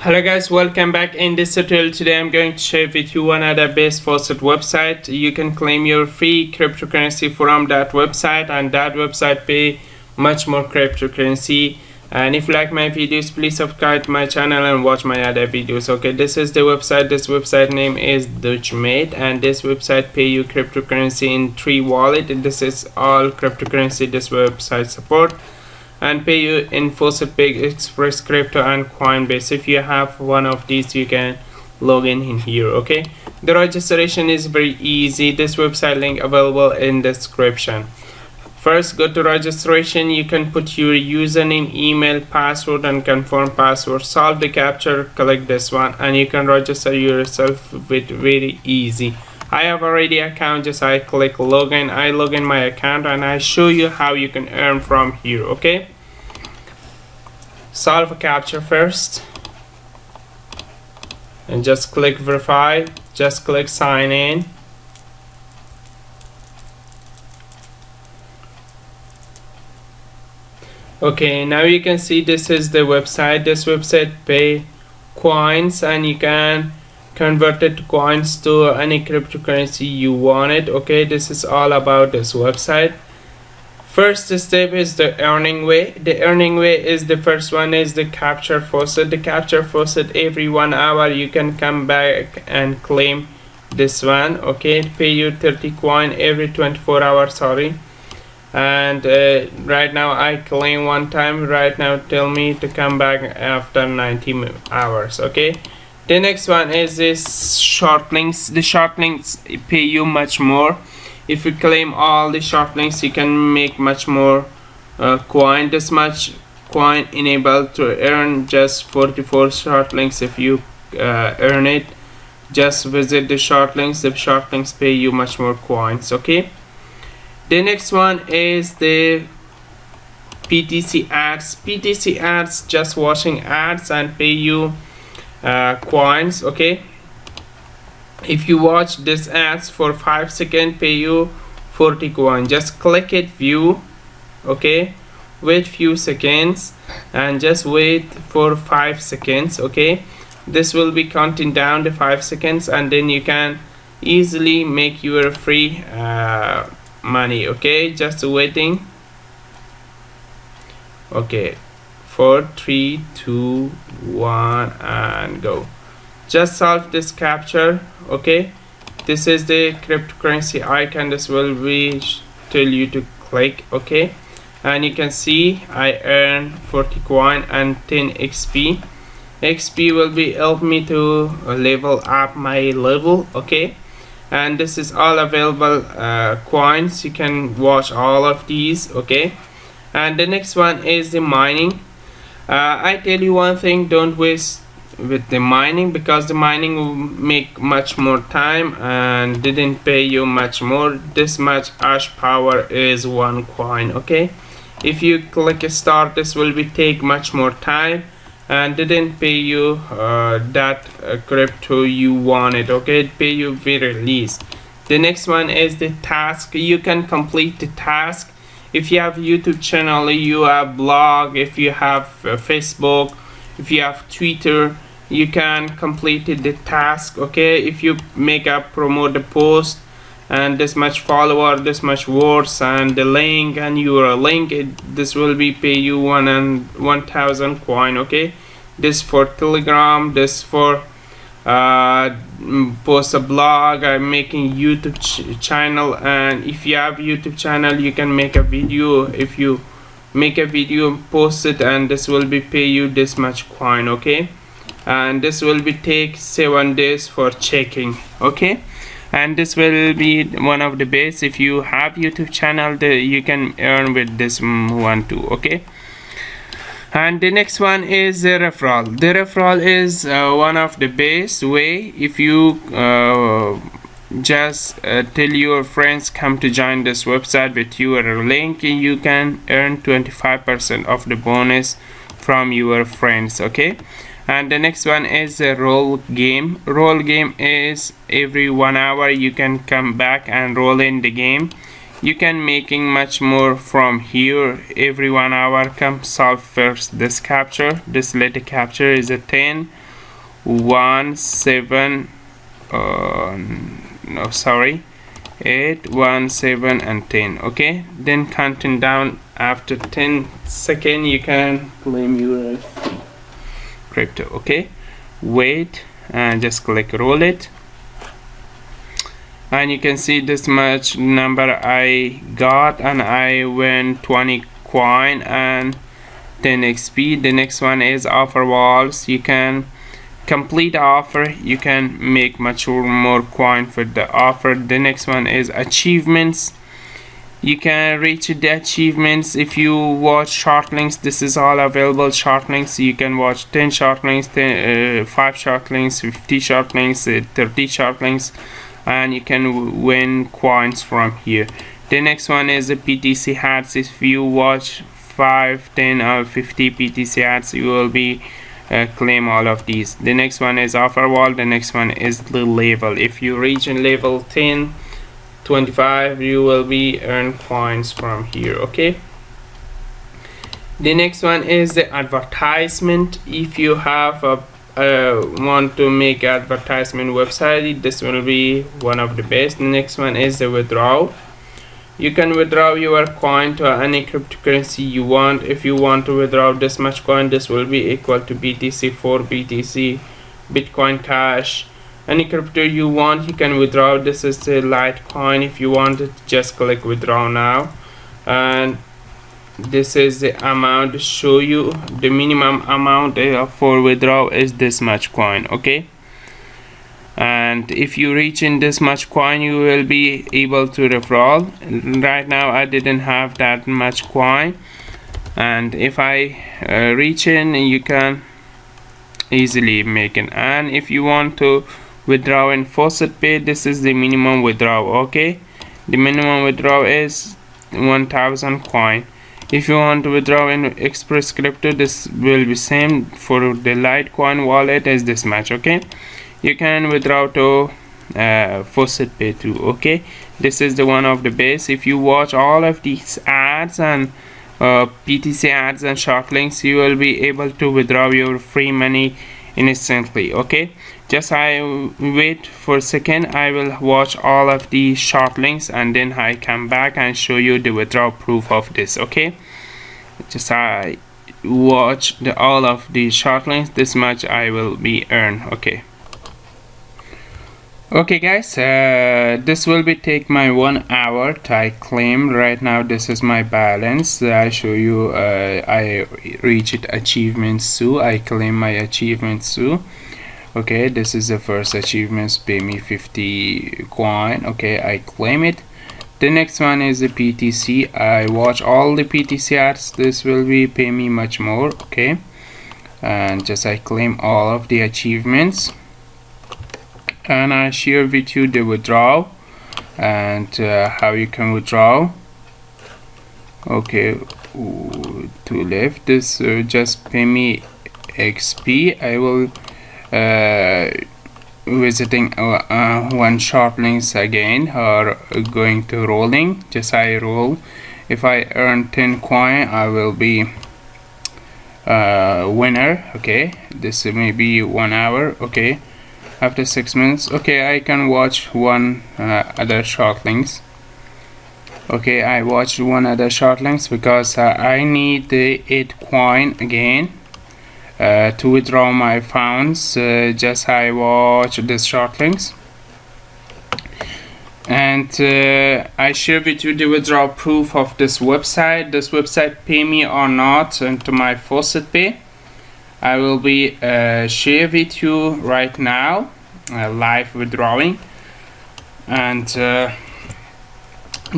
Hello guys, welcome back. In this tutorial today I'm going to share with you another best Faucet website. You can claim your free cryptocurrency from that website, and that website pay much more cryptocurrency. And if you like my videos, please subscribe to my channel and watch my other videos. Okay, this is the website. This website name is Dogemate, and this website pay you cryptocurrency in 3 wallet. This is all cryptocurrency this website support, and pay you in Faucet, Pay, Express Crypto, and Coinbase. If you have one of these, you can log in here. Okay, the registration is very easy. This website link available in the description. First, go to registration. You can put your username, email, password, and confirm password. Solve the captcha, click this one, and you can register yourself with very easy. I have already account. Just I click login. I log in my account and I show you how you can earn from here. Okay, solve a captcha first and just click verify. Just click sign in. Okay, now you can see this is the website. This website pay coins, and you can convert it to coins to any cryptocurrency you want it. Okay, this is all about this website. First step is the earning way. The earning way is the first one is the capture faucet. The capture faucet, every 1 hour you can come back and claim this one. Okay, pay you 30 coin every 24 hours. Sorry. And right now I claim one time. Right now tell me to come back after 90 hours. Okay, the next one is this short links. The short links pay you much more. If you claim all the short links, you can make much more coin. This much coin enabled to earn just 44 short links. If you earn it, just visit the short links. The short links pay you much more coins. Okay, the next one is the PTC ads. PTC ads, just watching ads and pay you coins. Okay, if you watch this ads for 5 seconds, pay you 40 coin. Just click it, view. Okay, wait few seconds and just wait for 5 seconds. Okay, this will be counting down the 5 seconds, and then you can easily make your free money. Okay, just waiting. Okay, 4 3 2 1 and go. Just solve this captcha. Okay, this is the cryptocurrency icon. This will be tell you to click. Okay, and you can see I earn 40 coin and 10 XP. XP will be help me to level up my level. Okay, and this is all available coins. You can watch all of these. Okay, and the next one is the mining. I tell you one thing, don't waste with the mining, because the mining will make much more time and didn't pay you much more. This much hash power is 1 coin. Okay, if you click start, this will be take much more time and didn't pay you that crypto you wanted. Okay, it pay you very least. The next one is the task. You can complete the task. If you have YouTube channel, you have blog, if you have Facebook, if you have Twitter, you can complete the task. Okay, if you make a promote the post and this much follower, this much words, and the link and your link, this will be pay you 1,000 coin. Okay, this for Telegram, this for post a blog. I'm making YouTube channel, and if you have YouTube channel, you can make a video. If you make a video, post it, and this will be pay you this much coin. Okay, and this will be take 7 days for checking. Okay, and this will be one of the best. If you have YouTube channel, you can earn with this one too. Okay, and the next one is the referral. The referral is one of the best way. If you just tell your friends come to join this website with your link, you can earn 25% of the bonus from your friends. Okay, and the next one is the roll game. Roll game is every 1 hour you can come back and roll in the game. You can making much more from here. Every 1 hour come solve first this capture. This later capture is a 10 1 7 no sorry 8 1 7 and 10. okay, then counting down. After 10 seconds you can claim your crypto. okay, wait and just click roll it, and you can see this much number I got, and I win 20 coin and 10 XP. The next one is offer walls. You can complete offer, you can make much more coin for the offer. The next one is achievements. You can reach the achievements if you watch short links. This is all available short links. You can watch 10 short links, 5 short links, 50 short links, 30 short links, and you can win coins from here. The next one is the PTC hats. If you watch 5, 10 or 50 PTC hats, you will be claim all of these. The next one is offer wall. The next one is the level. If you reach in level 10 25, you will be earn coins from here. okay, the next one is the advertisement. If you have a want to make advertisement website, this will be one of the best. The next one is the withdrawal. You can withdraw your coin to any cryptocurrency you want. If you want to withdraw this much coin, this will be equal to BTC4, BTC, Bitcoin Cash, any crypto you want you can withdraw. This is the Litecoin. If you want it, just click withdraw now, and this is the amount to show you. The minimum amount for withdrawal is this much coin. okay, and if you reach in this much coin, you will be able to referral. Right now I didn't have that much coin, and if I reach in, you can easily make it. And if you want to withdraw in Faucet Pay, this is the minimum withdrawal. okay, the minimum withdrawal is 1000 coin. If you want to withdraw in Express Crypto, this will be same for the Litecoin wallet as this much. okay, you can withdraw to Faucet Pay too. okay, this is the one of the best. If you watch all of these ads and PTC ads and short links, you will be able to withdraw your free money instantly. okay, just I wait for a second. I will watch all of the short links, and then I come back and show you the withdrawal proof of this. okay, just I watch all of the short links. This much I will be earn. okay guys, this will be take my 1 hour to claim. Right now this is my balance. I show you I reached achievements too. I claim my achievements too. okay, this is the first achievements, pay me 50 coin. okay, I claim it. The next one is the PTC. I watch all the PTC ads. This will be pay me much more. okay, and just I claim all of the achievements, and I share with you the withdrawal and how you can withdraw. okay, to left this just pay me XP. I will visiting one short links again, or going to rolling. just I roll. If I earn 10 coin, I will be winner. okay, this may be 1 hour. okay, after 6 minutes, okay, I can watch one other short links. okay, I watched one other short links because I need the 8 coin again to withdraw my funds. just I watch this short links, and I share with you the withdrawal proof of this website. This website pay me or not into my Faucet Pay. I will be share with you right now live withdrawing, and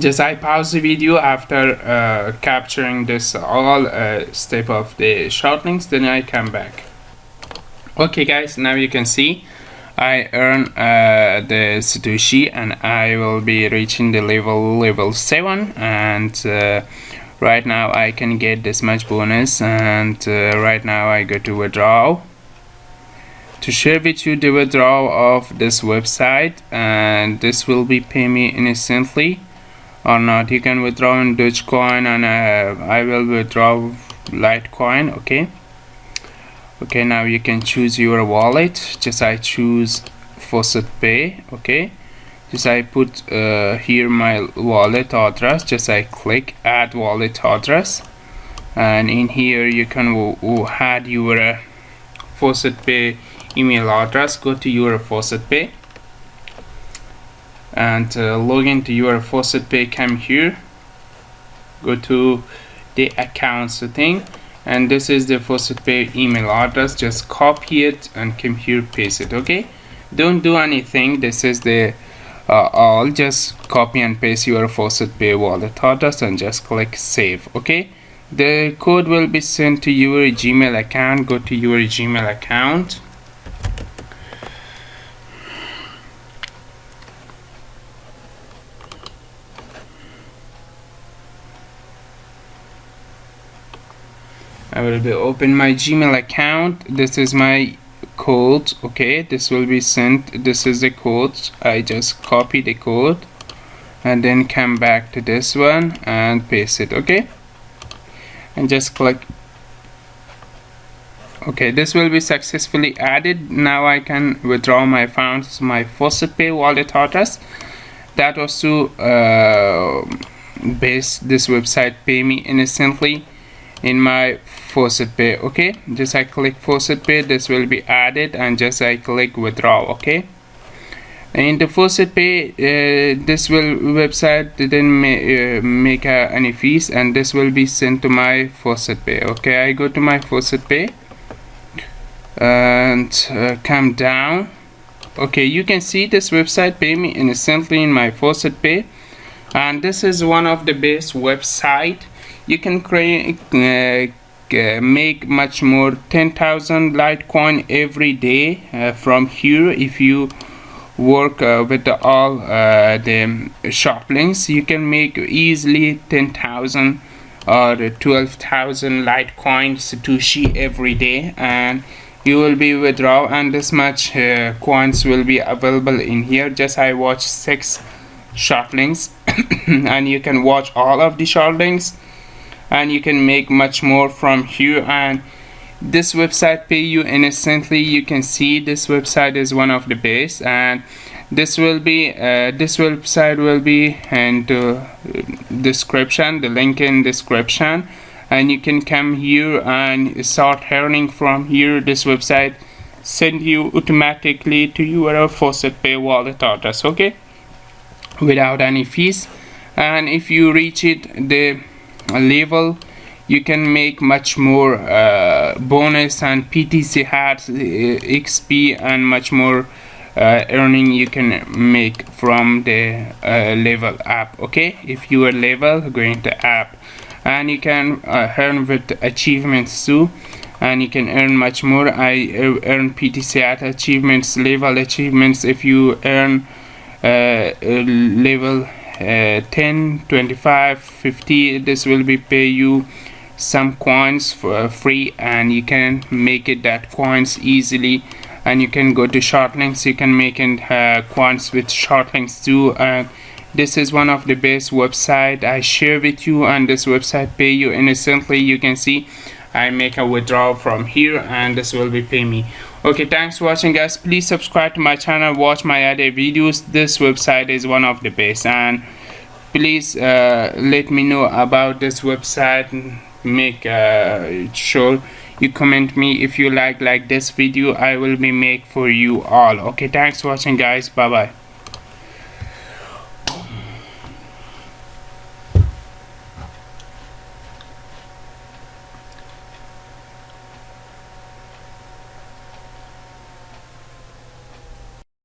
just I pause the video after capturing this all step of the short links, then I come back. okay guys, now you can see I earn the Dutchy, and I will be reaching the level 7, and right now I can get this much bonus, and right now I go to withdraw to share with you the withdrawal of this website, and this will be pay me instantly or not. You can withdraw in Dogecoin, and I will withdraw Litecoin. okay, Okay, now you can choose your wallet. Just I choose Faucet Pay. Okay, just I put here my wallet address. Just I click add wallet address, and in here you can add your Faucet Pay email address. Go to your Faucet Pay and log into your Faucet Pay. Come here, go to the accounts thing, and this is the Faucet Pay email address. Just copy it and come here, paste it. Okay, don't do anything. This is the all. Just copy and paste your Faucet Pay wallet address and just click save. Okay, the code will be sent to your Gmail account. Go to your Gmail account. I will be open my Gmail account. This is my code. Okay, this will be sent. This is the code. I just copy the code and then come back to this one and paste it. Okay, and just click. Okay, this will be successfully added. Now I can withdraw my funds, my Faucet Pay wallet address. That was to base this website pay me instantly in my Faucet Pay. Okay, just I click Faucet Pay. This will be added, and just I click withdraw. Okay, in the Faucet Pay, this will website didn't make any fees, and this will be sent to my Faucet Pay. Okay, I go to my Faucet Pay and come down. Okay, you can see this website pay me instantly in my Faucet Pay, and this is one of the best website. You can create make much more 10,000 Litecoin every day from here. If you work with all the shop links, you can make easily 10,000 or 12,000 Litecoin Satoshi every day, and you will be withdraw, and this much coins will be available in here. Just I watch 6 short links and you can watch all of the short links, and you can make much more from here. And this website pay you instantly. You can see this website is one of the best, and this will be this website will be in the description, the link in description, and you can come here and start earning from here. This website send you automatically to your Faucet Pay wallet address. Okay, without any fees. And if you reach it the level, you can make much more bonus and PTC hats, XP, and much more earning you can make from the level app. Okay, if you are level, going to app, and you can earn with achievements too, and you can earn much more. I earn PTC at achievements, level achievements. If you earn level 10, 25, 50, this will be pay you some coins for free, and you can make it that coins easily. And you can go to short links, you can make it coins with short links too. This is one of the best website I share with you, and this website pay you instantly. You can see I make a withdrawal from here, and this will be pay me. Okay, thanks for watching guys. Please subscribe to my channel, watch my other videos. This website is one of the best, and please let me know about this website. Make sure you comment me if you like this video. I will be make for you all. Okay, thanks for watching guys. Bye bye.